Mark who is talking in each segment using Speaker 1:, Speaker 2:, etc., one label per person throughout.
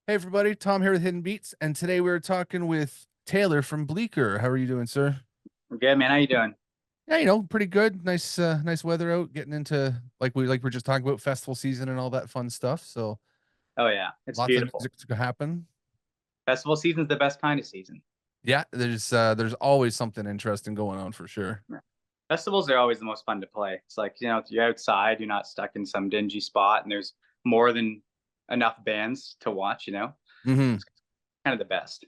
Speaker 1: Hey everybody, Tom here with Hidden Beats, and today we're talking with Taylor from Bleeker. How are you doing, sir?
Speaker 2: I'm good, man. How you doing?
Speaker 1: Yeah, pretty good. Nice weather out. Getting into like we're just talking about festival season and all that fun stuff. So
Speaker 2: Oh yeah, it's
Speaker 1: lots of
Speaker 2: beautiful.
Speaker 1: music to happen.
Speaker 2: Festival season's the best kind of season.
Speaker 1: Yeah, there's always something interesting going on for sure.
Speaker 2: Yeah. Festivals are always the most fun to play. It's like, you're outside, you're not stuck in some dingy spot, and there's more than enough bands to watch.
Speaker 1: Hmm.
Speaker 2: It's kind of the best.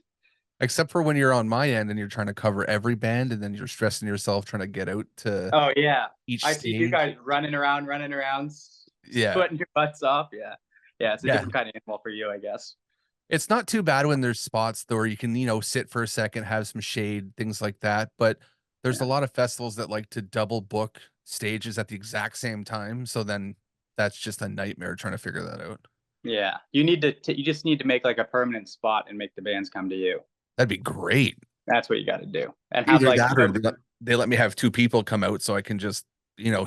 Speaker 1: Except for when you're on my end and you're trying to cover every band, and then you're stressing yourself trying to get out to
Speaker 2: Oh yeah.
Speaker 1: each
Speaker 2: I see you
Speaker 1: stage.
Speaker 2: guys running around,
Speaker 1: Yeah,
Speaker 2: sweating your butts off. Yeah. Yeah, it's a
Speaker 1: yeah.
Speaker 2: different kind of animal for you, I guess.
Speaker 1: It's not too bad when there's spots though where you can, sit for a second, have some shade, things like that. But there's a
Speaker 2: Yeah.
Speaker 1: lot of festivals that like to double book stages at the exact same time. So then that's just a nightmare trying to figure that out.
Speaker 2: Yeah. You just need to make like a permanent spot and make the bands come to you.
Speaker 1: That'd be great.
Speaker 2: That's what you got to do. And have
Speaker 1: Either
Speaker 2: like
Speaker 1: that or they let me have two people come out so I can just,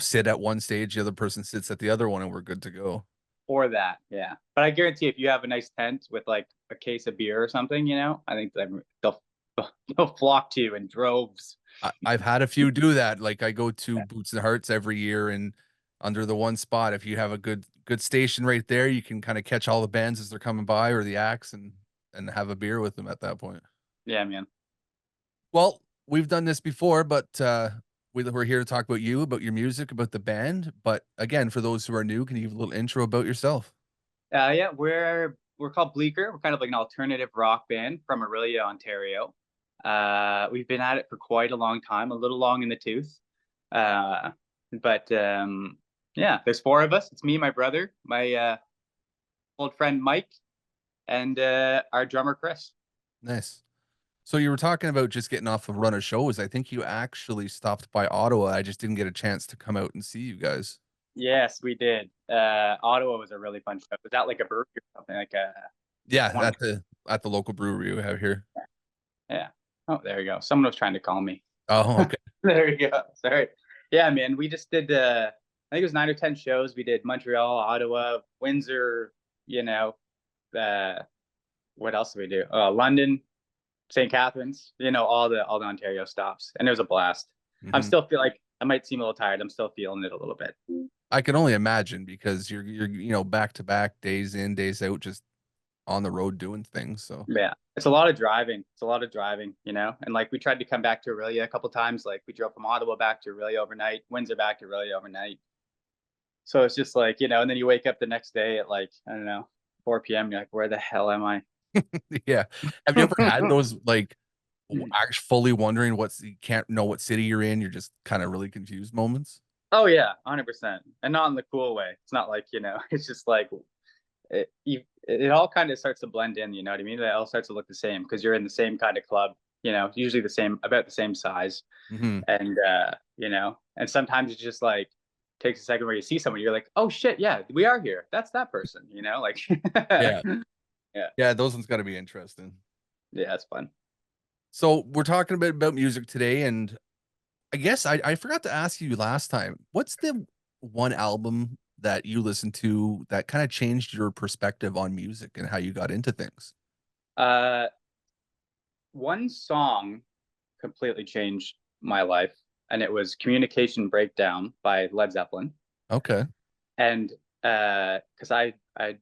Speaker 1: sit at one stage, the other person sits at the other one, and we're good to go.
Speaker 2: or that, yeah. But I guarantee if you have a nice tent with like a case of beer or something, I think that they'll flock to you in droves.
Speaker 1: I've had a few do that. Like I go to Boots and Hearts every year, and under the one spot, if you have a good station right there, you can kind of catch all the bands as they're coming by or the acts and have a beer with them at that point.
Speaker 2: Yeah, man.
Speaker 1: Well, we've done this before, but we're here to talk about you, about your music, about the band. But again, for those who are new, can you give a little intro about yourself?
Speaker 2: Yeah, we're called Bleeker. We're kind of like an alternative rock band from Orillia, Ontario. We've been at it for quite a long time, a little long in the tooth. Uh, but yeah, there's four of us. It's me, my brother, my old friend Mike, and our drummer Chris.
Speaker 1: Nice. So you were talking about just getting off a run of shows. I think you actually stopped by Ottawa. I just didn't get a chance to come out and see you guys.
Speaker 2: Yes, we did. Ottawa was a really fun trip. Was that like a brewery or something? Like
Speaker 1: Yeah,
Speaker 2: one?
Speaker 1: at the local brewery we have here.
Speaker 2: Yeah. Oh, there you go. Someone was trying to call me.
Speaker 1: Oh, okay.
Speaker 2: There you go. Sorry. Yeah, man. We just did. I think it was 9 or 10 shows. We did Montreal, Ottawa, Windsor. You know, uh, what else did we do? London, St. Catharines. All the Ontario stops, and it was a blast. I'm
Speaker 1: Hmm.
Speaker 2: still feel like I might seem a little tired. I'm still feeling it a little bit.
Speaker 1: I can only imagine because you're back to back, days in, days out, just on the road doing things. So
Speaker 2: Yeah, it's a lot of driving. It's a lot of driving. And like we tried to come back to Aurelia a couple times. Like we drove from Ottawa back to Aurelia overnight, Windsor back to Aurelia overnight. So it's just like, and then you wake up the next day at like, I don't know, 4 p.m. You're like, where the hell am I?
Speaker 1: yeah. Have you ever had those like actually fully wondering you can't know what city you're in? You're just kind of really confused moments.
Speaker 2: Oh yeah, 100%. And not in the cool way. It's not like, it's just like it all kind of starts to blend in, you know what I mean? It all starts to look the same because you're in the same kind of club, usually about the same size.
Speaker 1: Hmm.
Speaker 2: And sometimes it just like takes a second where you see someone, you're like, oh shit, yeah, we are here. That's that person, like
Speaker 1: Yeah.
Speaker 2: yeah,
Speaker 1: Yeah, those ones got to be interesting.
Speaker 2: yeah, it's fun.
Speaker 1: So we're talking a bit about music today, and I guess I forgot to ask you last time. What's the one album that you listened to that kind of changed your perspective on music and how you got into things?
Speaker 2: Uh, one song completely changed my life, and it was "Communication Breakdown" by Led Zeppelin.
Speaker 1: Okay.
Speaker 2: And because I'd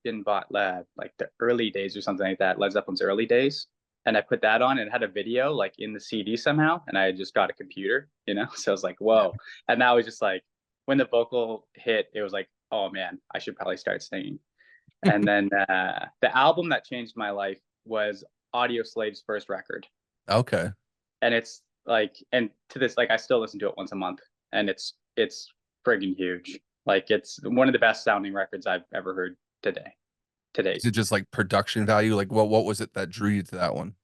Speaker 2: been bought like the early days or something like that, Led Zeppelin's early days, and I put that on and it had a video like in the CD somehow, and I had just got a computer, so I was like,
Speaker 1: Yeah.
Speaker 2: whoa. And that was just like when the vocal hit, it was like, oh man, I should probably start singing. And then the album that changed my life was Audio Slave's first record,
Speaker 1: Okay.
Speaker 2: and it's like, and to this, like, I still listen to it once a month, and it's friggin' huge. Like, it's one of the best sounding records I've ever heard today, to date.
Speaker 1: Is it just like production value? Like what was it that drew you to that one?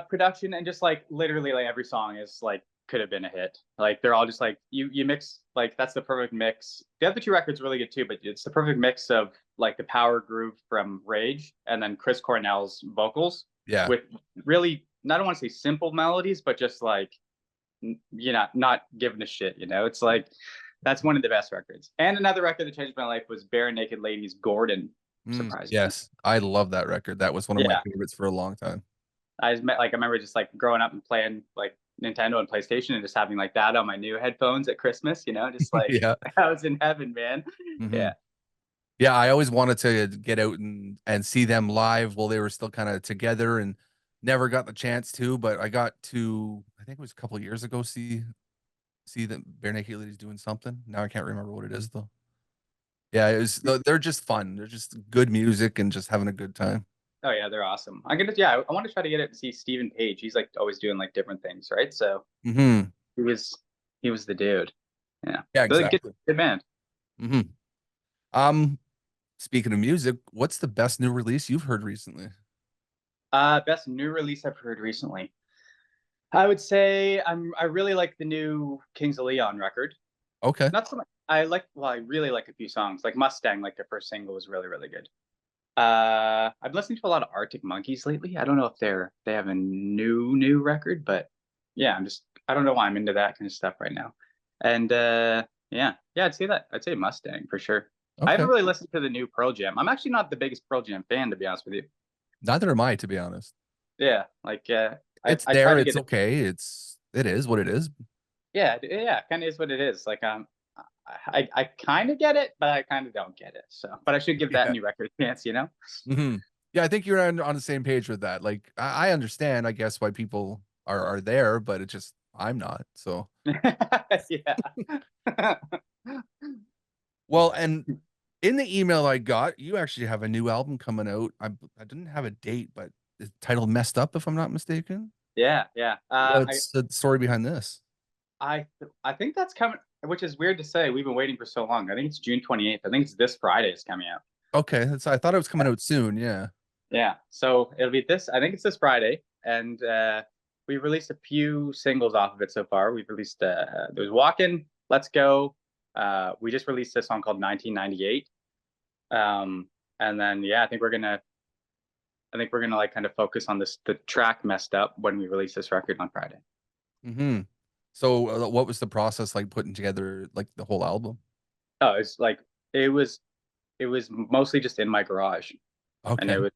Speaker 2: Production and just like literally like every song is like could have been a hit. Like they're all just like you mix, like that's the perfect mix. The other two records really good too, but it's the perfect mix of like the power groove from Rage and then Chris Cornell's vocals
Speaker 1: Yeah.
Speaker 2: with really, I don't want to say simple melodies, but just like not giving a shit. It's like that's one of the best records. And another record that changed my life was Bare Naked Ladies Gordon. surprisingly.
Speaker 1: Yes, I love that record. That was one of my
Speaker 2: Yeah,
Speaker 1: favorites for a long time.
Speaker 2: I just met, like I remember just like growing up and playing like Nintendo and PlayStation and just having like that on my new headphones at Christmas, you know, just like
Speaker 1: Yeah.
Speaker 2: I was in heaven, man.
Speaker 1: hmm
Speaker 2: Yeah.
Speaker 1: Yeah, I always wanted to get out and see them live while they were still kind of together and never got the chance to, but I got to, I think it was a couple of years ago, see that Bare Naked Ladies doing something. Now I can't remember what it is though. Yeah, they're just fun. They're just good music and just having a good time.
Speaker 2: Oh yeah, they're awesome. I'm gonna yeah, I want to try to get it to see Stephen Page. He's like always doing like different things, right? So
Speaker 1: hmm
Speaker 2: he was he was the dude. Yeah.
Speaker 1: Yeah,
Speaker 2: Really good
Speaker 1: exactly.
Speaker 2: good band.
Speaker 1: hmm Um, Speaking of music, what's the best new release you've heard recently?
Speaker 2: Best new release I've heard recently. I would say I really like the new Kings of Leon record.
Speaker 1: Okay.
Speaker 2: Not so much. I really like a few songs. Like Mustang, like their first single was really, really good. I've listened to a lot of Arctic Monkeys lately. I don't know if they have a new record, but yeah, I don't know why I'm into that kind of stuff right now. And yeah, I'd say that. I'd say Mustang for sure. I
Speaker 1: Okay.
Speaker 2: haven't really listened to the new Pearl Jam. I'm actually not the biggest Pearl Jam fan, to be honest with you.
Speaker 1: Neither am I, to be honest.
Speaker 2: Yeah, like
Speaker 1: It's
Speaker 2: I try
Speaker 1: there,
Speaker 2: to
Speaker 1: it's
Speaker 2: get it.
Speaker 1: okay. It is what it is.
Speaker 2: Yeah, kind of is what it is. Like I kind of get it, but I kind of don't get it. So, but I should give that
Speaker 1: Yeah.
Speaker 2: new record a chance, you know?
Speaker 1: hmm Yeah, I think you're on the same page with that. Like I understand, I guess, why people are there, but it just I'm not. So
Speaker 2: Yeah.
Speaker 1: well, and in the email I got, you actually have a new album coming out. I didn't have a date, but the title messed up if I'm not mistaken.
Speaker 2: Yeah, yeah.
Speaker 1: What's the story behind this?
Speaker 2: I think that's coming, which is weird to say. We've been waiting for so long. I think it's June 28th. I think it's this Friday is coming out.
Speaker 1: Okay, that's I thought it was coming out soon. Yeah.
Speaker 2: Yeah. So it'll be this. I think it's this Friday, and we released a few singles off of it so far. We've released there's Walkin', Let's Go. We just released a song called 1998. And then yeah, I think we're gonna like kind of focus on the track Messed Up when we release this record on Friday.
Speaker 1: hmm So what was the process like putting together like the whole album?
Speaker 2: Oh, it's like it was it was mostly just in my garage, and
Speaker 1: Okay.
Speaker 2: it was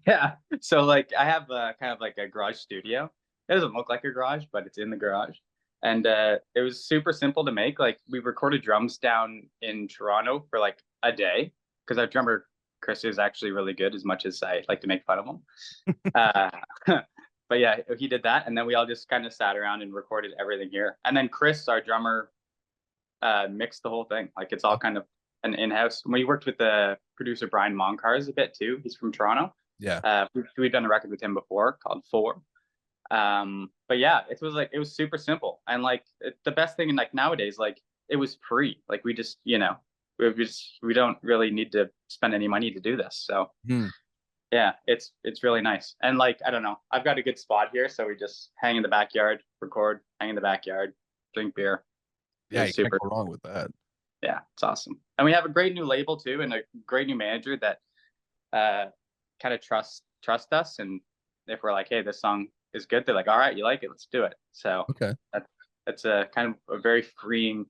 Speaker 2: yeah. So like I have kind of like a garage studio. It doesn't look like a garage, but it's in the garage, and it was super simple to make. Like we recorded drums down in Toronto for like a day because our drummer Chris is actually really good, as much as I like to make fun of him. Uh, but yeah, he did that, and then we all just kind of sat around and recorded everything here. And then Chris, our drummer, mixed the whole thing. Like it's all kind of an in-house. We worked with the producer Brian Moncars a bit too. He's from Toronto.
Speaker 1: Yeah.
Speaker 2: We've done a record with him before called Four. But yeah, it was super simple, and like the best thing in like nowadays, like it was free. Like we just we don't really need to spend any money to do this. So
Speaker 1: Hmm.
Speaker 2: yeah, it's really nice. And like I don't know, I've got a good spot here, so we just hang in the backyard, record, hang in the backyard, drink beer. It
Speaker 1: Yeah,
Speaker 2: was
Speaker 1: you can't
Speaker 2: super.
Speaker 1: go wrong with that.
Speaker 2: Yeah, it's awesome. And we have a great new label too, and a great new manager that kind of trust us. And if we're like, hey, this song is good, they're like, all right, you like it, let's do it. So
Speaker 1: Okay.
Speaker 2: that's that's a kind of a very freeing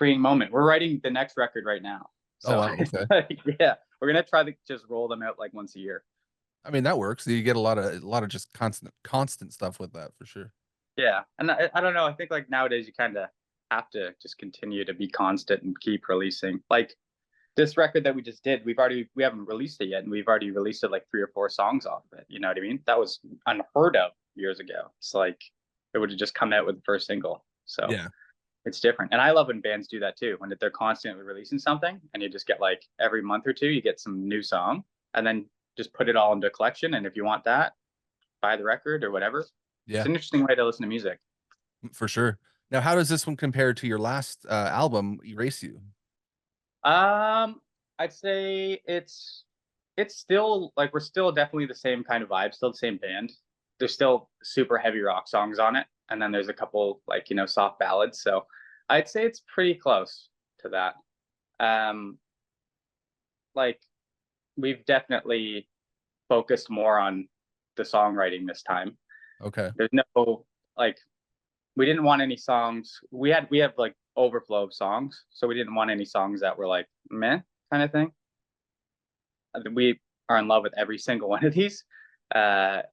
Speaker 2: moment. We're writing the next record right now,
Speaker 1: Oh
Speaker 2: so
Speaker 1: wow.
Speaker 2: it's
Speaker 1: Okay.
Speaker 2: like, yeah, we're gonna try to just roll them out like once a year.
Speaker 1: I mean that works. You get a lot of just constant stuff with that for sure.
Speaker 2: Yeah, and I don't know. I think like nowadays you kind of have to just continue to be constant and keep releasing. Like this record that we just did, we haven't released it yet, and we've already released it like 3 or 4 songs off of it. You know what I mean? That was unheard of years ago. It's like it would have just come out with the first single. So
Speaker 1: Yeah.
Speaker 2: it's different, and I love when bands do that too. When they're constantly releasing something, and you just get like every month or two, you get some new song, and then just put it all into a collection. And if you want that, buy the record or whatever. It's
Speaker 1: Yeah.
Speaker 2: an interesting way to listen to music.
Speaker 1: For sure. Now, how does this one compare to your last album, Erase You?
Speaker 2: Um, I'd say it's still like we're still definitely the same kind of vibe, still the same band. There's still super heavy rock songs on it, and then there's a couple like soft ballads. So I'd say it's pretty close to that. Um, like we've definitely focused more on the songwriting this time.
Speaker 1: Okay.
Speaker 2: There's no like we didn't want any songs. We have like overflow of songs, so we didn't want any songs that were like meh kind of thing. we are in love with every single one of these. One's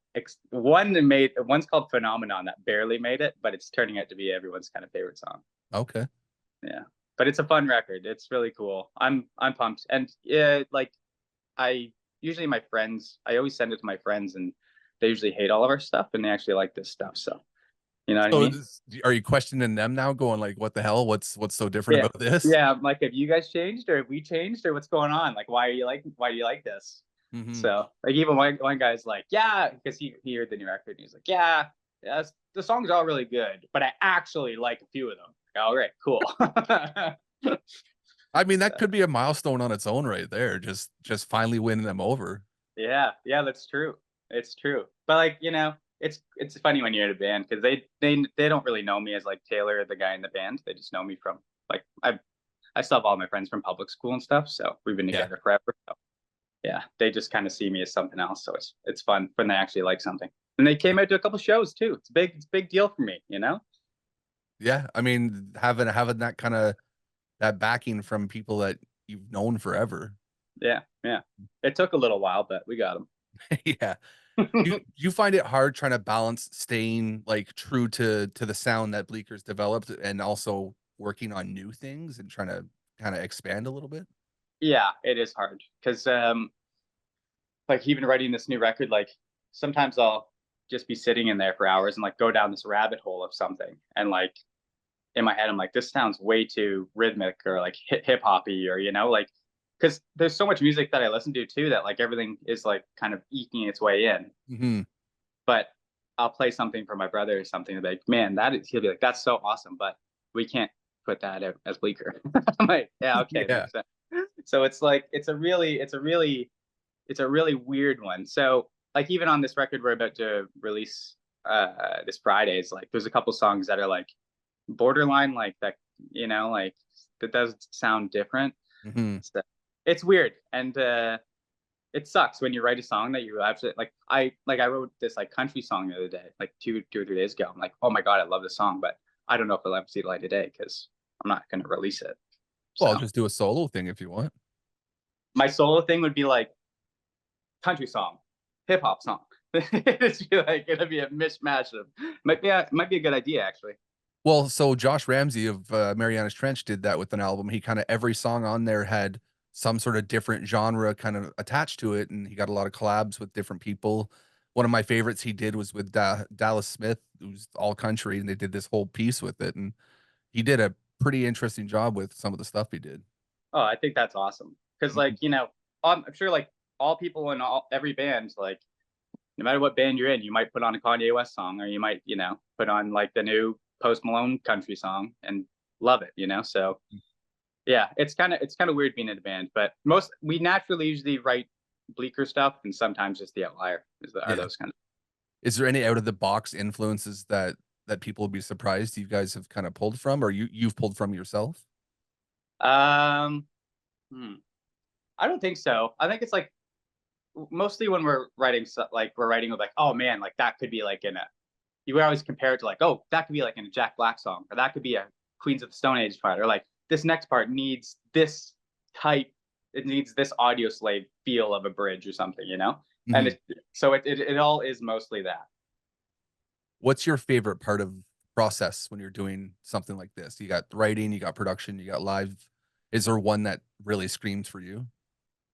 Speaker 2: called Phenomenon that barely made it, but it's turning out to be everyone's kind of favorite song.
Speaker 1: Okay.
Speaker 2: Yeah, but it's a fun record. It's really cool. I'm pumped, and yeah, like I usually my friends, I always send it to my friends, and they usually hate all of our stuff, and they actually like this stuff. So you know what I
Speaker 1: So
Speaker 2: mean?
Speaker 1: this, are you questioning them now, going like, what the hell? What's so different
Speaker 2: Yeah,
Speaker 1: about this?
Speaker 2: yeah. I'm like, have you guys changed, or have we changed, or what's going on? Like, why do you like this?
Speaker 1: Hmm.
Speaker 2: So like even one guy's like, yeah, because he heard the new record and he's like, yeah, yes, the songs are all really good, but I actually like a few of them. Like, all right, cool.
Speaker 1: I mean, that
Speaker 2: So,
Speaker 1: could be a milestone on its own right there. Just finally winning them over.
Speaker 2: yeah, yeah, that's true. It's true. But like, it's funny when you're in a band because they don't really know me as like Taylor, the guy in the band. They just know me from like I still have all my friends from public school and stuff, so we've been
Speaker 1: Yeah.
Speaker 2: together forever. So yeah, they just kind of see me as something else. So it's fun when they actually like something. And they came out to a couple shows too. It's a big deal for me, you know?
Speaker 1: Yeah. I mean, having that kind of that backing from people that you've known forever.
Speaker 2: Yeah, yeah. It took a little while, but we got
Speaker 1: Yeah. You
Speaker 2: them.
Speaker 1: you find it hard trying to balance staying like true to the sound that Bleeker's developed and also working on new things and trying to kind of expand a little bit?
Speaker 2: Yeah, it is hard because like even writing this new record, like sometimes I'll just be sitting in there for hours and like go down this rabbit hole of something, and like in my head I'm like, this sounds way too rhythmic or like hip hoppy, or like because there's so much music that I listen to too that like everything is like kind of eking its way in.
Speaker 1: Hmm.
Speaker 2: But I'll play something for my brother or something, like, man, he'll be like, that's so awesome, but we can't put that out as Bleeker. I'm like, yeah, okay,
Speaker 1: Yeah.
Speaker 2: makes sense. So it's like it's a really weird one. So like even on this record we're about to release this Friday, is like there's a couple songs that are like borderline like that, like that does sound different.
Speaker 1: Hmm.
Speaker 2: So it's weird. And it sucks when you write a song that you absolutely like. I wrote this like country song the other day, like two or 3 days ago. I'm like, oh my god, I love this song, but I don't know if it'll ever see the light of day because I'm not going to release it.
Speaker 1: Well, I'll
Speaker 2: So
Speaker 1: just do a solo thing if you want.
Speaker 2: my solo thing would be like country song, hip hop song. It'd be a mishmash of might be a good idea actually.
Speaker 1: Well, so Josh Ramsey of Mariana's Trench did that with an album. He kind of every song on there had some sort of different genre kind of attached to it, and he got a lot of collabs with different people. One of my favorites he did was with Dallas Smith, who's all country, and they did this whole piece with it, and he did a pretty interesting job with some of the stuff he did.
Speaker 2: Oh, I think that's awesome because
Speaker 1: Mhm.
Speaker 2: like I'm sure like all people in every band, like no matter what band you're in, you might put on a Kanye West song, or you might, put on like the new Post Malone country song and love it. So yeah, it's kind of weird being in a band, but we naturally usually write Bleeker stuff, and sometimes just the outlier are
Speaker 1: Yeah.
Speaker 2: those kind
Speaker 1: Is there any out of the box influences that people would be surprised you guys have kind of pulled from, or you've pulled from yourself?
Speaker 2: of. Hmm, I don't think so. I think it's like mostly when we're writing like we're writing with like, oh man, like that could be like in a you would always compare it to like, oh, that could be like in a Jack Black song, or that could be a Queens of the Stone Age part, or like this next part needs this type, it needs this audio slave feel of a bridge or something. And
Speaker 1: Mhm.
Speaker 2: it all is mostly that.
Speaker 1: What's your favorite part of process when you're doing something like this? You got writing, you got production, you got live. Is there one that really screams for you?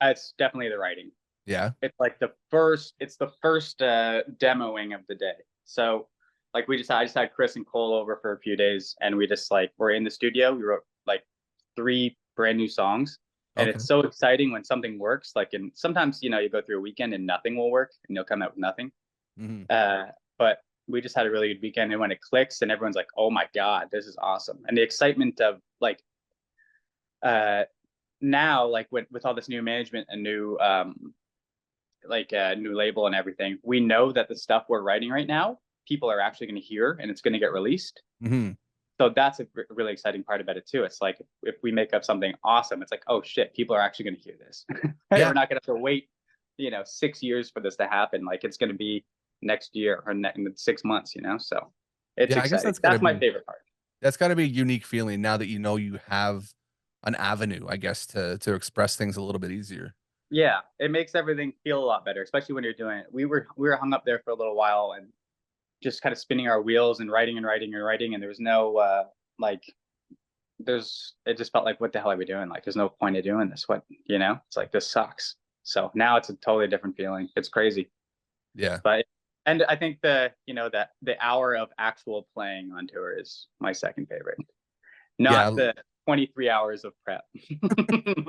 Speaker 2: It's definitely the writing.
Speaker 1: Yeah.
Speaker 2: It's the first demoing of the day. So like I just had Chris and Cole over for a few days, and we just like we're in the studio. We wrote like 3 brand new songs, and
Speaker 1: Okay.
Speaker 2: it's so exciting when something works. Like, and sometimes you go through a weekend and nothing will work, and you'll come out with nothing.
Speaker 1: Hmm.
Speaker 2: But we just had a really good weekend, and when it clicks, and everyone's like, "Oh my god, this is awesome!" And the excitement of like uh, now, like with all this new management and new like a new label and everything, we know that the stuff we're writing right now, people are actually going to hear, and it's going to get released.
Speaker 1: Hmm.
Speaker 2: So that's a really exciting part about it too. It's like if we make up something awesome, it's like, oh shit, people are actually going to hear this.
Speaker 1: Yeah.
Speaker 2: We're not going to have to wait, 6 years for this to happen. Like it's going to be next year or in 6 months. So it's
Speaker 1: Yeah. I guess
Speaker 2: exciting. That's my favorite part.
Speaker 1: that's gotta be a unique feeling now that you know you have an avenue, I guess, to express things a little bit easier.
Speaker 2: Yeah, it makes everything feel a lot better, especially when you're doing it. We were hung up there for a little while and just kind of spinning our wheels and writing and writing and writing, and there was no like there's it just felt like, what the hell are we doing? Like there's no point of doing this. What, it's like, this sucks. So now it's a totally different feeling. It's crazy.
Speaker 1: Yeah.
Speaker 2: But and I think that the hour of actual playing on tour is my second favorite,
Speaker 1: Yeah.
Speaker 2: not the 23 hours of prep.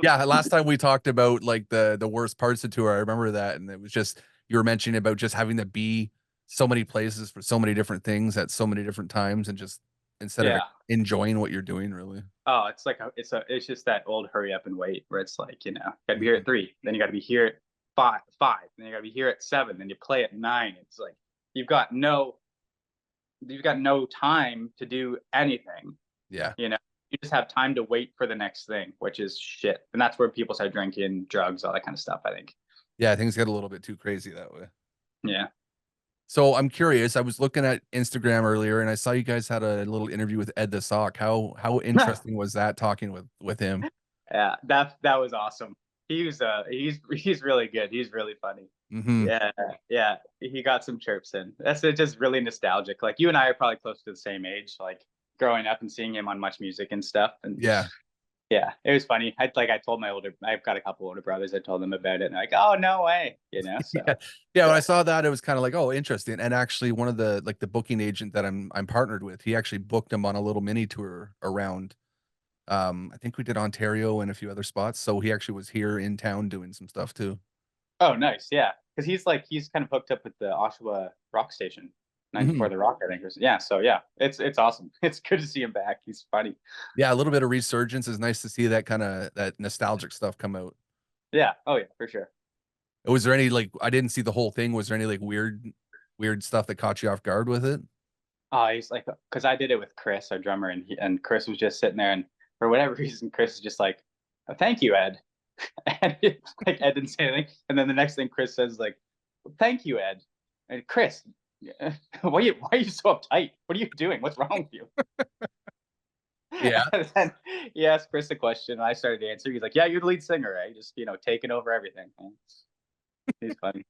Speaker 1: Yeah. Last time we talked about like the worst parts of tour, I remember that. And it was just, you were mentioning about just having to be so many places for so many different things at so many different times and just instead of
Speaker 2: Yeah.
Speaker 1: enjoying what you're doing, really.
Speaker 2: Oh, it's like it's just that old hurry up and wait where it's like, gotta be here
Speaker 1: Mhm.
Speaker 2: at 3, then you gotta be here at five, then you gotta be here at 7, then you play at 9. It's like you've got no you've got no time to do anything.
Speaker 1: Yeah.
Speaker 2: You know, you just have time to wait for the next thing, which is shit. And that's where people start drinking, drugs, all that kind of stuff, I think.
Speaker 1: Yeah. Things get a little bit too crazy that way.
Speaker 2: Yeah.
Speaker 1: So I'm curious. I was looking at Instagram earlier, and I saw you guys had a little interview with Ed the Sock. How interesting was that talking with him?
Speaker 2: Yeah, that was awesome. He's really good. He's really funny.
Speaker 1: Hmm.
Speaker 2: Yeah, yeah. He got some chirps in. That's it, just really nostalgic. Like you and I are probably close to the same age, like growing up and seeing him on Much Music and stuff. And
Speaker 1: Yeah.
Speaker 2: yeah, it was funny. I told I've got a couple older brothers. I told them about it, and they're like, oh, no way,
Speaker 1: Yeah.
Speaker 2: So
Speaker 1: Yeah. When I
Speaker 2: yeah.
Speaker 1: saw that, it was kind of like, oh, interesting. And actually, one of the booking agent that I'm partnered with, he actually booked him on a little mini tour around. I think we did Ontario and a few other spots. So he actually was here in town doing some stuff too.
Speaker 2: Oh, nice. Yeah, because he's kind of hooked up with the Oshawa Rock Station, 94
Speaker 1: Hmm.
Speaker 2: The Rock, I think. Yeah, so yeah, it's awesome. It's good to see him back. He's funny.
Speaker 1: Yeah, a little bit of resurgence is nice to see that kind of that nostalgic stuff come out.
Speaker 2: Yeah. Oh yeah, for sure.
Speaker 1: Was there any like I didn't see the whole thing. Was there any like weird stuff that caught you off guard with it?
Speaker 2: Oh, he's like, because I did it with Chris, our drummer, and Chris was just sitting there, and for whatever reason, Chris is just like, oh, "Thank you, Ed," and like Ed didn't say anything, and then the next thing Chris says is like, well, "Thank you, Ed," and Chris, why are you so uptight? What are you doing? What's wrong with you?
Speaker 1: Yeah.
Speaker 2: And then he asked Chris a question, and I started answering. He's like, "Yeah, you're the lead singer, right? Just taking over everything." He's funny.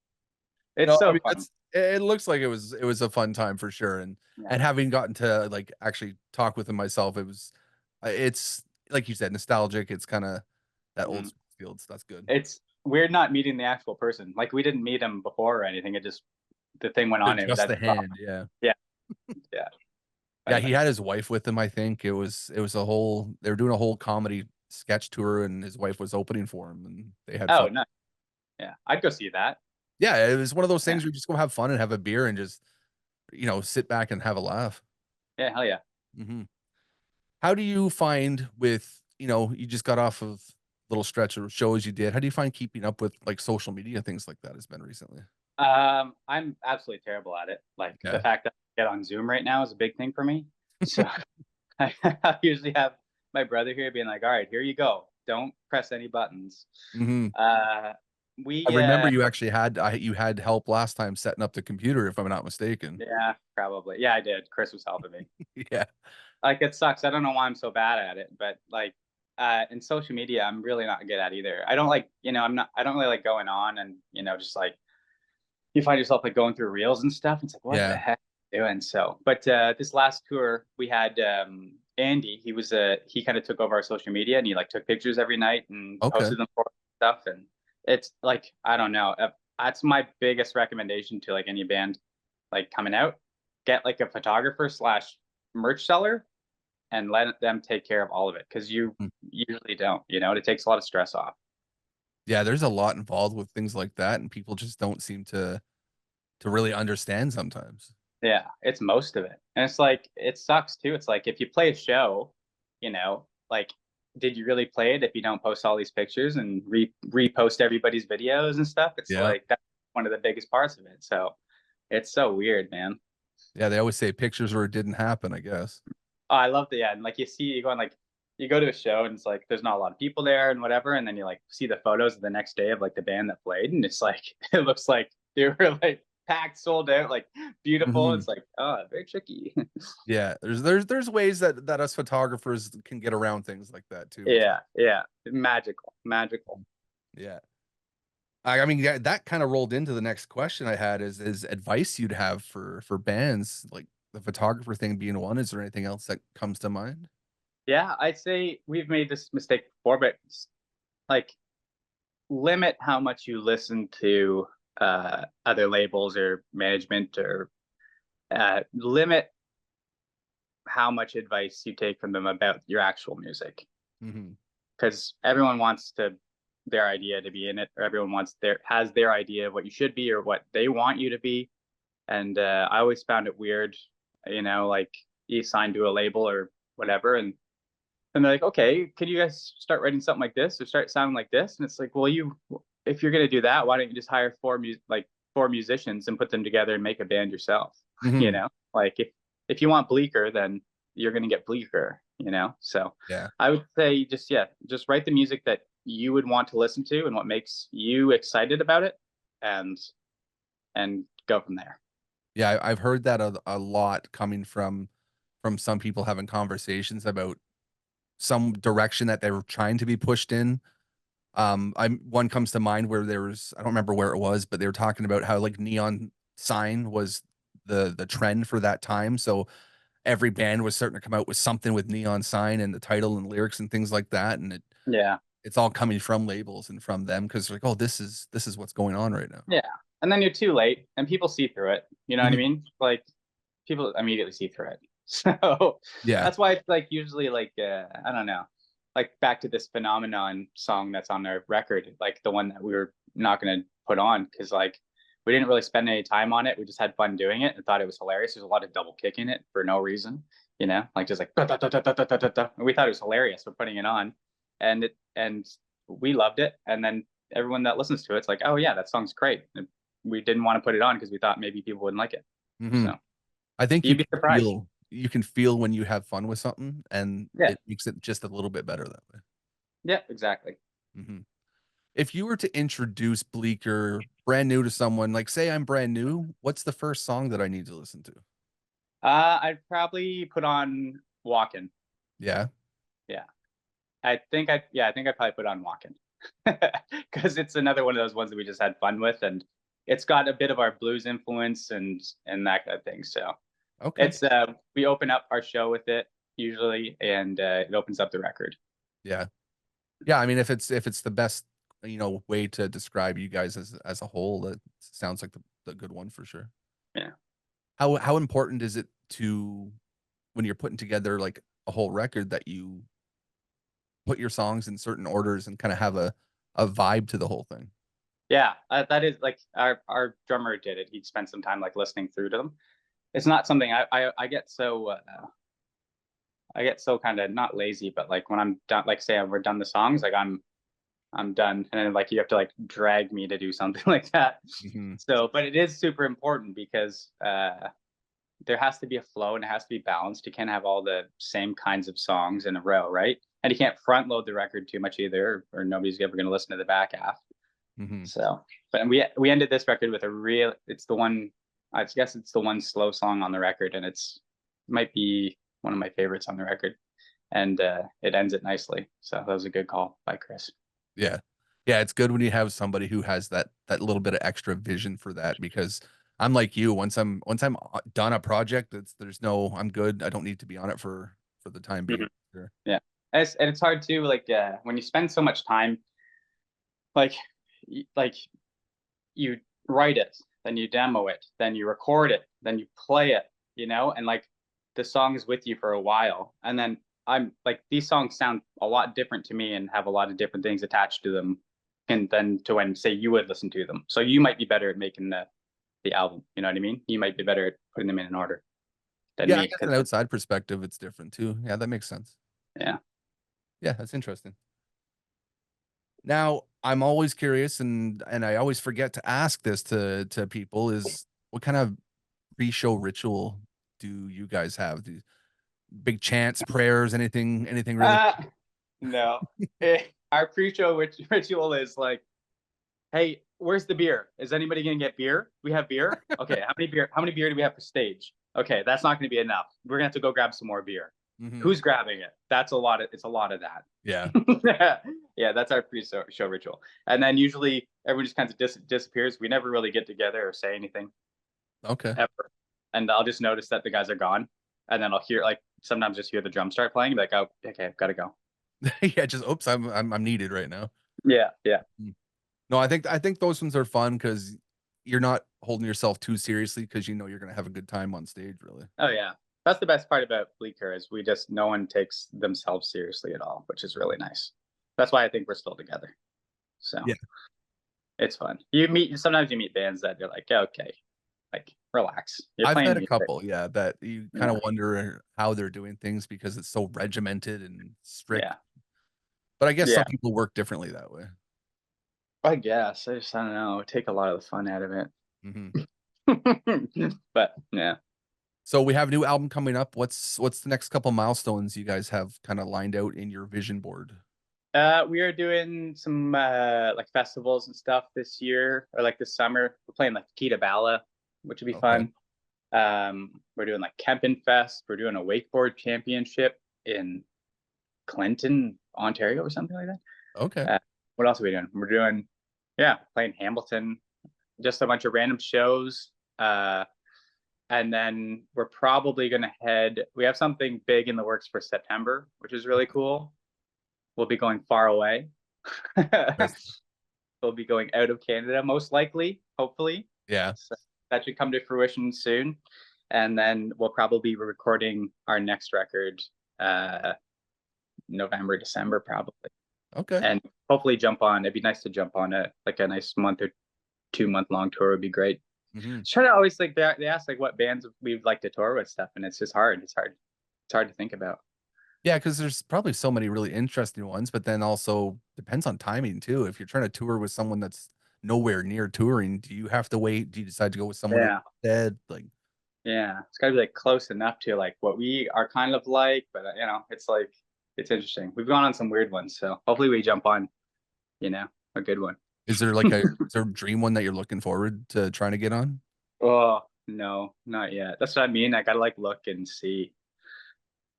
Speaker 2: It's
Speaker 1: No, I
Speaker 2: so
Speaker 1: mean
Speaker 2: funny.
Speaker 1: it looks like it was a fun time for sure. And
Speaker 2: Yeah.
Speaker 1: having gotten to like actually talk with him myself, it's like you said, nostalgic. It's kind of that old
Speaker 2: Mm.
Speaker 1: school fields. That's good.
Speaker 2: It's weird not meeting the actual person. Like we didn't meet him before or anything. It just the thing went on. And it was
Speaker 1: Just
Speaker 2: at
Speaker 1: the
Speaker 2: the top.
Speaker 1: hand, yeah.
Speaker 2: Yeah, yeah.
Speaker 1: Yeah,
Speaker 2: Funny,
Speaker 1: he
Speaker 2: funny.
Speaker 1: had his wife with him, I think. It was a whole they were doing a whole comedy sketch tour and his wife was opening for him and they had
Speaker 2: Oh
Speaker 1: fun.
Speaker 2: no, yeah. I'd go see that.
Speaker 1: Yeah, it was one of those
Speaker 2: Yeah,
Speaker 1: things where you just go have fun and have a beer and just, sit back and have a laugh.
Speaker 2: yeah. Hell yeah.
Speaker 1: Mhm. How do you find with, you just got off of little stretch of shows you did. How do you find keeping up with like social media, things like that has been recently?
Speaker 2: I'm absolutely terrible at it. Like the
Speaker 1: Yeah.
Speaker 2: fact that I get on Zoom right now is a big thing for me. So I usually have my brother here being like, "All right, here you go. Don't press any buttons."
Speaker 1: Mhm.
Speaker 2: Uh,
Speaker 1: I
Speaker 2: we
Speaker 1: remember you actually you had help last time setting up the computer, if I'm not mistaken.
Speaker 2: Yeah, probably. Yeah, I did. Chris was helping me.
Speaker 1: Yeah.
Speaker 2: Like it sucks. I don't know why I'm so bad at it, but like in social media, I'm really not good at either. I don't like, I don't really like going on and, just like you find yourself like going through reels and stuff. It's like, what the
Speaker 1: Yeah.
Speaker 2: heck am I doing? So, but this last tour we had Andy, he kind of took over our social media and he like took pictures every night and
Speaker 1: Okay.
Speaker 2: posted them for stuff. And it's like, I don't know. That's my biggest recommendation to like any band like coming out. Get like a photographer slash merch seller and let them take care of all of it because you
Speaker 1: Mm.
Speaker 2: usually don't. It takes a lot of stress off.
Speaker 1: Yeah, there's a lot involved with things like that, and people just don't seem to really understand sometimes.
Speaker 2: Yeah, it's most of it. And it's like it sucks too. It's like if you play a show, like did you really play it if you don't post all these pictures and repost everybody's videos and stuff? It's
Speaker 1: Yeah.
Speaker 2: like that's one of the biggest parts of it. So it's so weird, man.
Speaker 1: Yeah, they always say pictures or it didn't happen, I guess.
Speaker 2: Oh, I love the yeah, and like you go to a show and it's like there's not a lot of people there and whatever, and then you like see the photos of the next day of like the band that played, and it's like it looks like they were like packed, sold out, like beautiful.
Speaker 1: Mhm.
Speaker 2: It's like oh, very tricky.
Speaker 1: Yeah, there's ways that us photographers can get around things like that too, which
Speaker 2: Yeah, yeah, magical, magical.
Speaker 1: yeah. I mean, yeah, that kind of rolled into the next question I had is advice you'd have for bands, like the photographer thing being one. Is there anything else that comes to mind?
Speaker 2: Yeah, I'd say we've made this mistake before, but like limit how much you listen to other labels or management, or limit how much advice you take from them about your actual music,
Speaker 1: Hmm.
Speaker 2: because everyone wants to their idea to be in it, or everyone wants their has their idea of what you should be or what they want you to be. And I always found it weird, like you signed to a label or whatever, and they're like, okay, can you guys start writing something like this or start sounding like this? And it's like, well, if you're gonna do that, why don't you just hire four musicians and put them together and make a band yourself?
Speaker 1: Hmm.
Speaker 2: Like if you want Bleeker, then you're gonna get Bleeker. So
Speaker 1: Yeah.
Speaker 2: I would say just write the music that you would want to listen to and what makes you excited about it, and go from there.
Speaker 1: Yeah, I've heard that a lot coming from some people having conversations about some direction that they were trying to be pushed in. I'm one comes to mind where there was, I don't remember where it was, but they were talking about how like neon sign was the trend for that time. So every band was starting to come out with something with neon sign and the title and lyrics and things like that. And
Speaker 2: Yeah.
Speaker 1: it's all coming from labels and from them because like, oh, this is what's going on right now.
Speaker 2: Yeah. And then you're too late and people see through it. You know what I
Speaker 1: Mhm.
Speaker 2: mean? Like people immediately see through it. So
Speaker 1: Yeah.
Speaker 2: that's why it's like usually like I don't know. Like back to this phenomenon song that's on their record, like the one that we were not gonna put on because like we didn't really spend any time on it. We just had fun doing it and thought it was hilarious. There's a lot of double kick in it for no reason, like just like da, da, da, da, da, da, da, da. And we thought it was hilarious for putting it on. And we loved it. And then everyone that listens to it's like, oh yeah, that song's great. And we didn't want to put it on because we thought maybe people wouldn't like it.
Speaker 1: Hmm.
Speaker 2: So
Speaker 1: I think
Speaker 2: you'd be surprised.
Speaker 1: you can feel when you have fun with something and
Speaker 2: Yeah.
Speaker 1: it makes it just a little bit better that way.
Speaker 2: Yeah, exactly.
Speaker 1: Hmm. If you were to introduce Bleeker brand new to someone, like say I'm brand new, what's the first song that I need to listen to?
Speaker 2: I'd probably put on Walkin'.
Speaker 1: Yeah.
Speaker 2: Yeah. I think I'd probably put on Walkin'. Because it's another one of those ones that we just had fun with, and it's got a bit of our blues influence and that kind of thing. So
Speaker 1: Okay.
Speaker 2: it's we open up our show with it usually, and it opens up the record.
Speaker 1: Yeah. Yeah. I mean, if it's the best, way to describe you guys as a whole, that sounds like the good one for sure.
Speaker 2: Yeah.
Speaker 1: How important is it to when you're putting together like a whole record that you put your songs in certain orders and kind of have a vibe to the whole thing?
Speaker 2: Yeah, that is like our drummer did it. He'd spent some time like listening through to them. It's not something I get so kind of not lazy, but like when I'm done, like say we're done the songs, like I'm done, and then like you have to like drag me to do something like that.
Speaker 1: Hmm.
Speaker 2: So, but it is super important because there has to be a flow and it has to be balanced. You can't have all the same kinds of songs in a row, right? And you can't front load the record too much either, or nobody's ever going to listen to the back half.
Speaker 1: Hmm.
Speaker 2: So, but we ended this record with a real. It's the one. I guess it's the one slow song on the record, and might be one of my favorites on the record. And it ends it nicely. So that was a good call by Chris.
Speaker 1: Yeah. Yeah, it's good when you have somebody who has that little bit of extra vision for that because I'm like you, once I'm done a project, there's no I'm good. I don't need to be on it for the time
Speaker 2: Mm-hmm.
Speaker 1: being. Sure.
Speaker 2: Yeah, and it's hard too. Like when you spend so much time, like like you write it, then you demo it, then you record it, then you play it, and like the song is with you for a while, and then I'm like these songs sound a lot different to me and have a lot of different things attached to them, and then to when say you would listen to them. So you might be better at making the album. You know what I mean? You might be better at putting them in an order than
Speaker 1: Yeah, I
Speaker 2: me.
Speaker 1: guess
Speaker 2: Cause
Speaker 1: an outside perspective, it's different too. Yeah, that makes sense.
Speaker 2: yeah.
Speaker 1: Yeah, that's interesting. Now, I'm always curious and I always forget to ask this to people is what kind of pre-show ritual do you guys have? Do big chants, prayers, anything really?
Speaker 2: Uh, no. Our pre-show ritual is like, hey, where's the beer? Is anybody gonna get beer? We have beer. Okay, how many beer do we have for stage? Okay, that's not gonna be enough. We're gonna have to go grab some more beer.
Speaker 1: Hmm.
Speaker 2: Who's grabbing it? That's a lot of. It's a lot of
Speaker 1: Yeah.
Speaker 2: that. Yeah, that's our pre-show ritual. And then usually everyone just kind of disappears. We never really get together or say anything
Speaker 1: Okay.
Speaker 2: ever. And I'll just notice that the guys are gone, and then I'll hear like sometimes just hear the drum start playing, like, oh, okay, gotta go.
Speaker 1: Yeah, just oops, I'm needed right now.
Speaker 2: Yeah, yeah,
Speaker 1: Mm. No, I think those ones are fun because you're not holding yourself too seriously because you know you're gonna have a good time on stage, really.
Speaker 2: oh yeah. That's the best part about Bleeker is we just no one takes themselves seriously at all, which is really nice. That's why I think we're still together. So
Speaker 1: Yeah.
Speaker 2: it's fun. You meet sometimes you meet bands that you're like, yeah, okay, like relax. You're
Speaker 1: I've
Speaker 2: playing
Speaker 1: met a
Speaker 2: music.
Speaker 1: couple, yeah, that you kind
Speaker 2: Yeah,
Speaker 1: of wonder how they're doing things because it's so regimented and strict.
Speaker 2: yeah,
Speaker 1: But I guess
Speaker 2: yeah.
Speaker 1: some people work differently that way.
Speaker 2: I guess I don't know. Take a lot of the fun out of
Speaker 1: Hmm.
Speaker 2: it. But yeah.
Speaker 1: So we have a new album coming up. What's the next couple milestones you guys have kind of lined out in your vision board?
Speaker 2: We are doing some like festivals and stuff this year or like this summer. We're playing like Kita Bala, which would be
Speaker 1: Okay.
Speaker 2: fun. We're doing like Kempin Fest. We're doing a wakeboard championship in Clinton, Ontario, or something like
Speaker 1: Okay.
Speaker 2: that. What else are we doing? We're doing, yeah, playing Hamilton, just a bunch of random shows. And then we're probably going to head, we have something big in the works for September, which is really cool. We'll be going far away.
Speaker 1: Nice.
Speaker 2: We'll be going out of Canada, most likely, hopefully.
Speaker 1: Yeah.
Speaker 2: So that should come to fruition soon. And then we'll probably be recording our next record uh, November, December, probably.
Speaker 1: Okay.
Speaker 2: And hopefully jump on. It'd be nice to jump on like a nice month or 2 month long tour would be great.
Speaker 1: Hmm.
Speaker 2: Try to always like they ask like what bands we'd like to tour with stuff, and it's just hard. It's hard to think about.
Speaker 1: Yeah, because there's probably so many really interesting ones, but then also depends on timing too. If you're trying to tour with someone that's nowhere near touring, do you have to wait? Do you decide to go with someone else
Speaker 2: Yeah,
Speaker 1: instead? Like,
Speaker 2: yeah. It's got to be like close enough to like what we are kind of like, but it's like it's interesting. We've gone on some weird ones, so hopefully we jump on you know a good one.
Speaker 1: is there is there a dream one that you're looking forward to trying to get on?
Speaker 2: Oh no, not yet. That's what I mean. I gotta like look and see.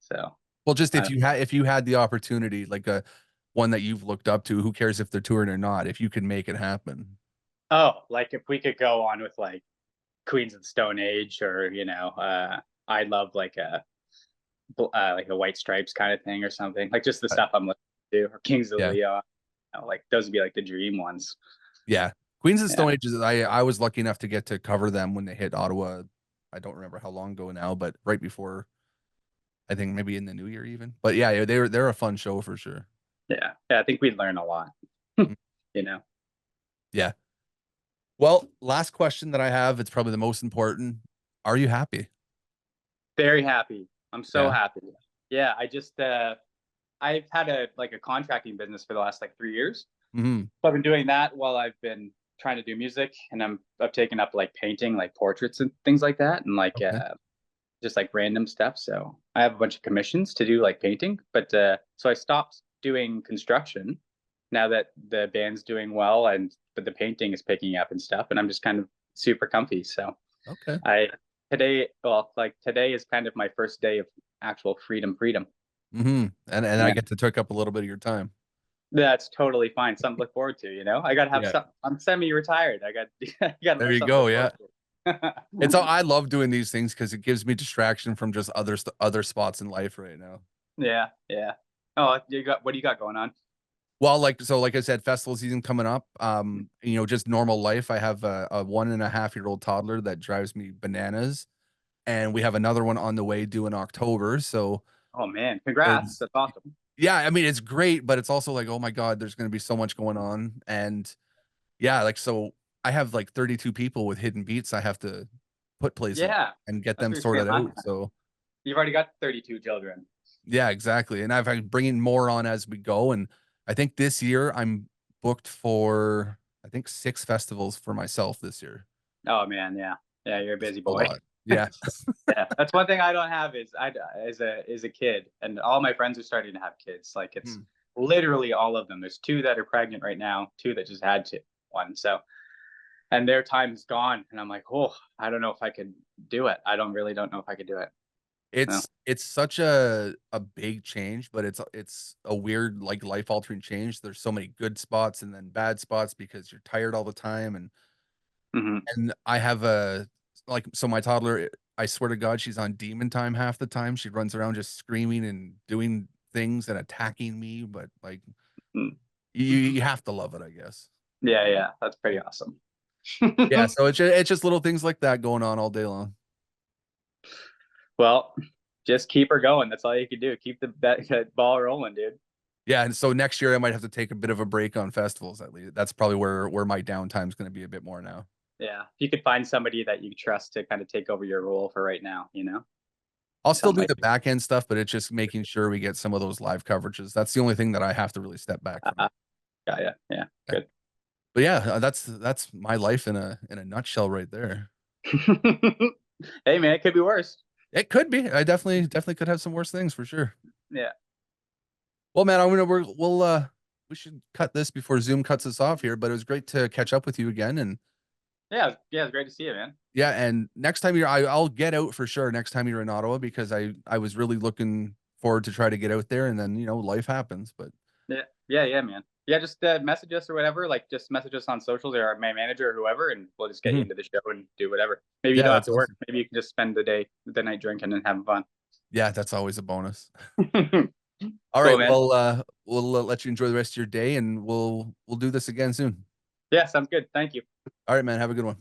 Speaker 2: So
Speaker 1: Well, just
Speaker 2: uh,
Speaker 1: if you had the opportunity, like a one that you've looked up to, who cares if they're touring or not, if you could make it happen.
Speaker 2: oh, like if we could go on with like Queens of the Stone Age or I love like a White Stripes kind of thing or something. Like just the
Speaker 1: Uh,
Speaker 2: stuff I'm listening to, or Kings of
Speaker 1: yeah.
Speaker 2: Leon. Like those would be like the dream ones.
Speaker 1: Yeah. Queens of the
Speaker 2: Yeah.
Speaker 1: Stone Age is I was lucky enough to get to cover them when they hit Ottawa. I don't remember how long ago now, but right before I think maybe in the new year even. But yeah, they're a fun show for sure.
Speaker 2: Yeah. Yeah. I think we'd learn a lot.
Speaker 1: Mm.
Speaker 2: you know,
Speaker 1: Yeah. Well, last question that I have, it's probably the most important. Are you happy?
Speaker 2: very happy. I'm so
Speaker 1: Yeah.
Speaker 2: happy. Yeah. I've had a contracting business for the last like 3 years.
Speaker 1: Hmm.
Speaker 2: So I've been doing that while I've been trying to do music, and I've taken up like painting, like portraits and things like that, and like
Speaker 1: Okay.
Speaker 2: just like random stuff. So I have a bunch of commissions to do like painting, but so I stopped doing construction now that the band's doing well, and but the painting is picking up and stuff, and I'm just kind of super comfy. So
Speaker 1: Okay.
Speaker 2: I today is kind of my first day of actual freedom.
Speaker 1: And I
Speaker 2: Yeah,
Speaker 1: get to take up a little bit of your time.
Speaker 2: that's totally fine. Something to look forward to. I got to have
Speaker 1: Yeah.
Speaker 2: some. I'm semi-retired. I got I got to
Speaker 1: There
Speaker 2: have
Speaker 1: you
Speaker 2: something to
Speaker 1: go.
Speaker 2: look
Speaker 1: Yeah.
Speaker 2: forward to.
Speaker 1: It's all I love doing these things because it gives me distraction from just other spots in life right now.
Speaker 2: Yeah, yeah. Oh, what do you got going on?
Speaker 1: Well, like I said, festival season coming up. Just normal life. I have a 1.5-year-old toddler that drives me bananas, and we have another one on the way due in October. So
Speaker 2: Oh man, congrats.
Speaker 1: it's
Speaker 2: That's awesome.
Speaker 1: yeah, I mean it's great, but it's also like, oh my God, there's gonna be so much going on. And yeah, like so I have like 32 people with hidden beats I have to put places
Speaker 2: Yeah,
Speaker 1: and get
Speaker 2: that's
Speaker 1: them
Speaker 2: what you're saying
Speaker 1: sorted
Speaker 2: last
Speaker 1: out.
Speaker 2: time.
Speaker 1: So
Speaker 2: You've already got 32 children.
Speaker 1: yeah, exactly. And I've been bringing more on as we go. And I think this year I'm booked for, I think 6 festivals for myself this year.
Speaker 2: Oh man, yeah, yeah. You're a
Speaker 1: It's
Speaker 2: busy
Speaker 1: a
Speaker 2: boy.
Speaker 1: lot. Yeah.
Speaker 2: Yeah, that's one thing I don't have is I as a kid, and all my friends are starting to have kids. Like it's
Speaker 1: Hmm.
Speaker 2: literally all of them. There's two that are pregnant right now, two that just had one. So and their time is gone, and I'm like, oh, I don't know if I could do it. I don't know if I could do it. No.
Speaker 1: It's such a big change, but it's a weird like life altering change. There's so many good spots and then bad spots because you're tired all the time
Speaker 2: Hmm.
Speaker 1: and I have a like so my toddler, I swear to God, she's on demon time half the time. She runs around just screaming and doing things and attacking me, but like you have to love it, I guess.
Speaker 2: Yeah, yeah, that's pretty awesome.
Speaker 1: Yeah, so it's just little things like that going on all day long.
Speaker 2: Well, just keep her going. That's all you can do. Keep that ball rolling, dude.
Speaker 1: Yeah, and so next year I might have to take a bit of a break on festivals at least. That's probably where my downtime is going to be a bit more now.
Speaker 2: Yeah, if you could find somebody that you trust to kind of take over your role for right now,
Speaker 1: I'll still
Speaker 2: something
Speaker 1: do
Speaker 2: like
Speaker 1: the back end stuff, but it's just making sure we get some of those live coverages. That's the only thing that I have to really step back
Speaker 2: that.
Speaker 1: from.
Speaker 2: Yeah, yeah, yeah.
Speaker 1: Yeah.
Speaker 2: Good.
Speaker 1: But yeah, that's my life in a nutshell right there.
Speaker 2: Hey, man, it could be worse.
Speaker 1: It could be. I definitely could have some worse things for sure.
Speaker 2: Yeah,
Speaker 1: Well, man, we should cut this before Zoom cuts us off here, but it was great to catch up with you again. And
Speaker 2: yeah, yeah. It's great to see you, man.
Speaker 1: yeah, and next time I'll get out for sure next time you're in Ottawa because I was really looking forward to try to get out there and then, life happens, but
Speaker 2: Yeah, yeah, yeah, man. Yeah, just message us or whatever. Like, just message us on socials or my manager or whoever, and we'll just get you
Speaker 1: mhm.
Speaker 2: into the show and do whatever. Maybe you
Speaker 1: Yeah,
Speaker 2: don't have
Speaker 1: that's
Speaker 2: to work.
Speaker 1: awesome.
Speaker 2: Maybe you can just spend the night drinking and having fun.
Speaker 1: Yeah, that's always a bonus. All
Speaker 2: Cool,
Speaker 1: right,
Speaker 2: man.
Speaker 1: well, we'll let you enjoy the rest of your day and we'll do this again soon.
Speaker 2: Yeah, sounds good. Thank you.
Speaker 1: All right, man, have a good one.